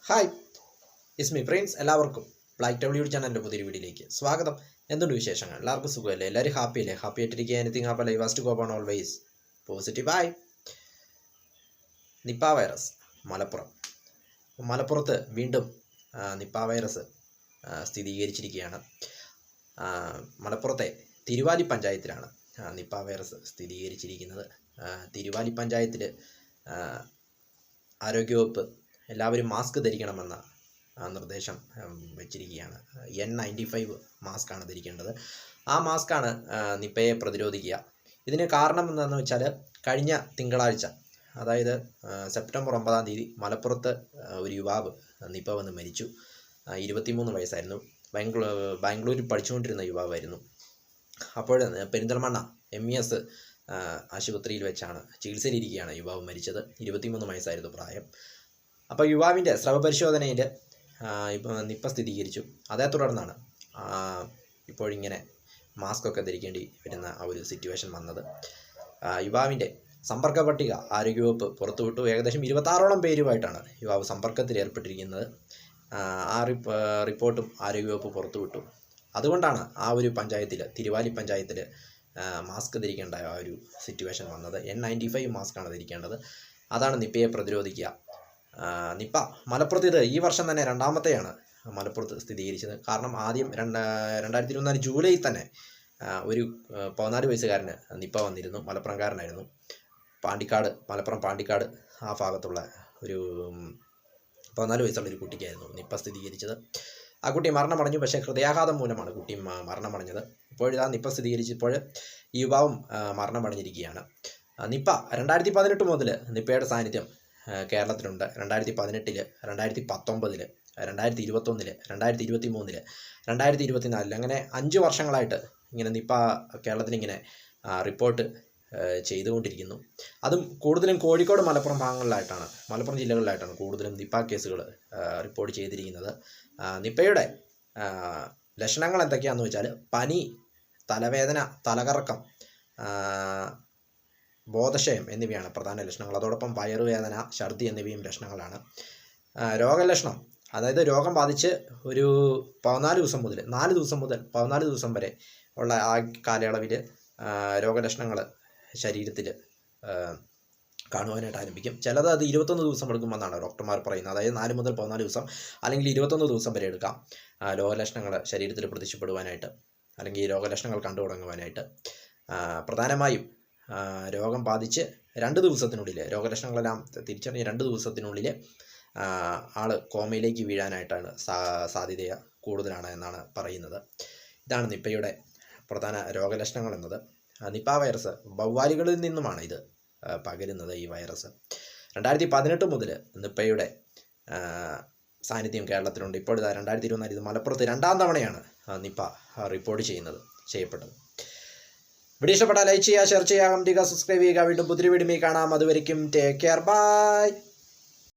Hi is me friends, എല്ലാവർക്കും black W ചാനലിൻ്റെ പുതിയൊരു വീഡിയോയിലേക്ക് സ്വാഗതം. എന്തുണ്ട് വിശേഷങ്ങൾ? എല്ലാവർക്കും സുഖമല്ലേ? എല്ലാവരും ഹാപ്പി അല്ലേ? ഹാപ്പി ആയിട്ടിരിക്കുക. എനിത്തിങ് ഹാപ്പി ലൈവ് ഫാസ്റ്റ് ഗോപ്പ് ഓൺ ഓൾവേസ് പോസിറ്റീവ്. ആയി നിപ്പ വൈറസ് മലപ്പുറത്ത് വീണ്ടും നിപ്പ വൈറസ് സ്ഥിരീകരിച്ചിരിക്കുകയാണ്. മലപ്പുറത്തെ തിരുവാലി പഞ്ചായത്തിലാണ് നിപ്പ വൈറസ് സ്ഥിരീകരിച്ചിരിക്കുന്നത്. തിരുവാലി പഞ്ചായത്തിൽ ആരോഗ്യവകുപ്പ് എല്ലാവരും മാസ്ക് ധരിക്കണമെന്ന നിർദ്ദേശം വെച്ചിരിക്കുകയാണ്. N95 മാസ്കാണ് ധരിക്കേണ്ടത്. ആ മാസ്കാണ് നിപ്പയെ പ്രതിരോധിക്കുക. ഇതിന് കാരണം എന്താണെന്ന് വെച്ചാൽ, കഴിഞ്ഞ തിങ്കളാഴ്ച, അതായത് സെപ്റ്റംബർ 9 മലപ്പുറത്ത് ഒരു യുവാവ് നിപ്പ വന്ന് മരിച്ചു. 23 വയസ്സായിരുന്നു. ബാംഗ്ലൂരിൽ പഠിച്ചുകൊണ്ടിരുന്ന യുവാവായിരുന്നു. അപ്പോൾ പെരിന്തൽമണ്ണ MES ആശുപത്രിയിൽ വെച്ചാണ് ചികിത്സയിലിരിക്കുകയാണ് യുവാവ് മരിച്ചത്. 23 വയസ്സായിരുന്നു പ്രായം. അപ്പോൾ യുവാവിൻ്റെ സ്രവ പരിശോധനയിൽ നിപ്പ സ്ഥിരീകരിച്ചു. അതേ തുടർന്നാണ് ഇപ്പോഴിങ്ങനെ മാസ്കൊക്കെ ധരിക്കേണ്ടി വരുന്ന ആ ഒരു സിറ്റുവേഷൻ വന്നത്. യുവാവിൻ്റെ സമ്പർക്ക പട്ടിക ആരോഗ്യവകുപ്പ് പുറത്തുവിട്ടു. ഏകദേശം 26ഓളം പേരുമായിട്ടാണ് യുവാവ് സമ്പർക്കത്തിൽ ഏർപ്പെട്ടിരിക്കുന്നത്. ആ റിപ്പോർട്ടും ആരോഗ്യവകുപ്പ് പുറത്തുവിട്ടു. അതുകൊണ്ടാണ് ആ ഒരു പഞ്ചായത്തിൽ, തിരുവാലി പഞ്ചായത്തിൽ, മാസ്ക് ധരിക്കേണ്ട ആ ഒരു സിറ്റുവേഷൻ വന്നത്. N95 മാസ്കാണ് ധരിക്കേണ്ടത്. അതാണ് നിപ്പയെ പ്രതിരോധിക്കുക. നിപ്പ മലപ്പുറത്ത് ഇത് ഈ വർഷം തന്നെ രണ്ടാമത്തെയാണ് മലപ്പുറത്ത് സ്ഥിരീകരിച്ചത്. കാരണം ആദ്യം 2024 ജൂലൈയിൽ തന്നെ ഒരു 14 വയസ്സുകാരന് നിപ്പ വന്നിരുന്നു. മലപ്പുറംകാരനായിരുന്നു. മലപ്പുറം പാണ്ടിക്കാട് ആ ഭാഗത്തുള്ള ഒരു 14 വയസ്സുള്ള ഒരു കുട്ടിക്കായിരുന്നു നിപ്പ സ്ഥിരീകരിച്ചത്. ആ കുട്ടി മരണമടഞ്ഞു. പക്ഷേ ഹൃദയാഘാതം മൂലമാണ് കുട്ടി മരണമടഞ്ഞത്. ഇപ്പോഴിതാ നിപ്പ സ്ഥിരീകരിച്ചപ്പോൾ ഈ യുവാവും മരണമടഞ്ഞിരിക്കുകയാണ്. നിപ്പ 2018 മുതൽ നിപ്പയുടെ സാന്നിധ്യം കേരളത്തിലുണ്ട്. 2018, 2019, 2021, 2023, 2024 അങ്ങനെ 5 വർഷങ്ങളായിട്ട് ഇങ്ങനെ നിപ്പ കേരളത്തിലിങ്ങനെ റിപ്പോർട്ട് ചെയ്തുകൊണ്ടിരിക്കുന്നു. അതും കൂടുതലും കോഴിക്കോട്, മലപ്പുറം ജില്ലകളിലായിട്ടാണ് കൂടുതലും നിപ്പ കേസുകൾ റിപ്പോർട്ട് ചെയ്തിരിക്കുന്നത്. നിപ്പയുടെ ലക്ഷണങ്ങൾ എന്തൊക്കെയാണെന്ന് വെച്ചാൽ, പനി, തലവേദന, തലകറക്കം, ബോധക്ഷയം എന്നിവയാണ് പ്രധാന ലക്ഷണങ്ങൾ. അതോടൊപ്പം വയറുവേദന, ഛർദി എന്നിവയും ലക്ഷണങ്ങളാണ്. രോഗലക്ഷണം, അതായത് രോഗം ബാധിച്ച് ഒരു 4 ദിവസം മുതൽ 14 ദിവസം വരെ ഉള്ള ആ കാലയളവിൽ രോഗലക്ഷണങ്ങൾ ശരീരത്തിൽ കാണുവാനായിട്ട് ആരംഭിക്കും. ചിലത് അത് 21 ദിവസം എടുക്കുമെന്നാണ് ഡോക്ടർമാർ പറയുന്നത്. അതായത് 4 മുതൽ 14 ദിവസം അല്ലെങ്കിൽ 21 ദിവസം വരെ എടുക്കാം രോഗലക്ഷണങ്ങൾ ശരീരത്തിൽ പ്രത്യക്ഷപ്പെടുവാനായിട്ട്, അല്ലെങ്കിൽ രോഗലക്ഷണങ്ങൾ കണ്ടു തുടങ്ങുവാനായിട്ട്. പ്രധാനമായും രോഗം ബാധിച്ച് 2 ദിവസത്തിനുള്ളിൽ, രോഗലക്ഷണങ്ങളെല്ലാം തിരിച്ചറിഞ്ഞ് 2 ദിവസത്തിനുള്ളിൽ ആൾ കോമയിലേക്ക് വീഴാനായിട്ടാണ് സാധ്യത കൂടുതലാണ് എന്നാണ് പറയുന്നത്. ഇതാണ് നിപ്പയുടെ പ്രധാന രോഗലക്ഷണങ്ങൾ എന്നത്. നിപ്പ വൈറസ് വവ്വാലുകളിൽ നിന്നുമാണ് ഇത് പകരുന്നത്. ഈ വൈറസ് 2018 മുതൽ നിപ്പയുടെ സാന്നിധ്യം കേരളത്തിലുണ്ട്. ഇപ്പോൾ 2024 ഇത് മലപ്പുറത്ത് 2ാം തവണയാണ് നിപ്പ റിപ്പോർട്ട് ചെയ്യപ്പെട്ടത്. വീഡിയോ ഇഷ്ടപ്പെട്ടാൽ ലൈക്ക് ചെയ്യുക, ഷെയർ ചെയ്യുക, കമന്റ് ചെയ്യുക, സബ്സ്ക്രൈബ് ചെയ്യുക. വീണ്ടും പുതിയ വീഡിയോയിൽ കാണാം. അതുവരെയ്ക്കും ടേക്ക് കെയർ, ബൈ.